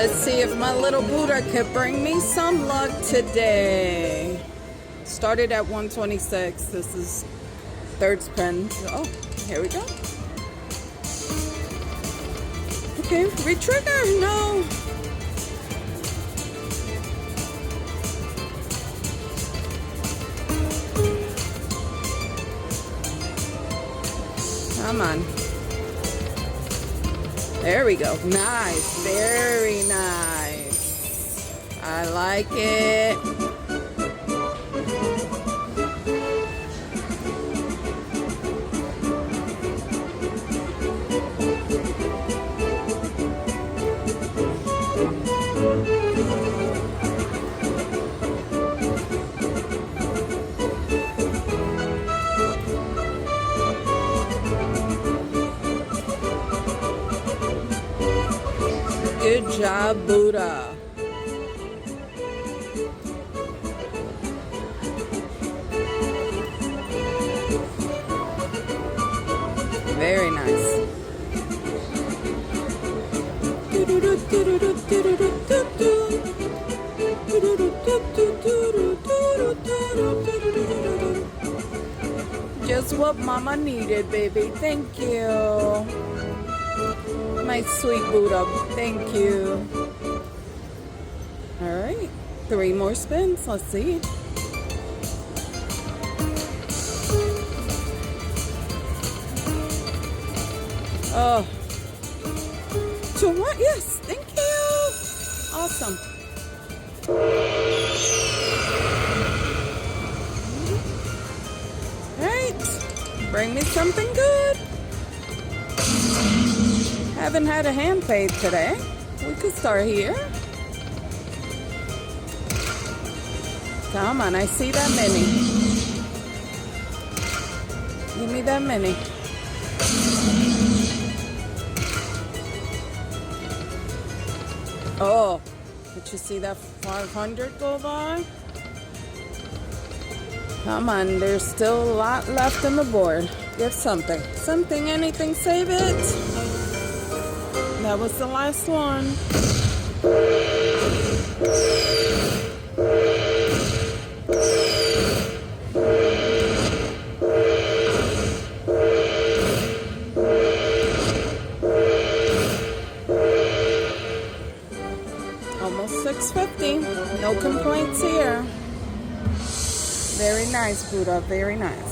Let's see if my little Buddha could bring me some luck today. Started at 126. This is third spin. Oh, here we go. Okay, re-trigger. No. Come on. There we go. Nice. Very nice. I like it. Good job, Buddha. Very nice. Just what Mama needed, baby. Thank you. My sweet Buddha, thank you. All right, 3 more spins. Let's see. Oh, 2 more. Yes, thank you. Awesome. All right, bring me something good. Haven't had a hand fade today. We could start here. Come on, I see that mini. Give me that mini. Oh, did you see that 500 go by? Come on, there's still a lot left on the board. Give something. Something, anything, save it. That was the last one. Almost 650. No complaints here. Very nice, Buddha. Very nice.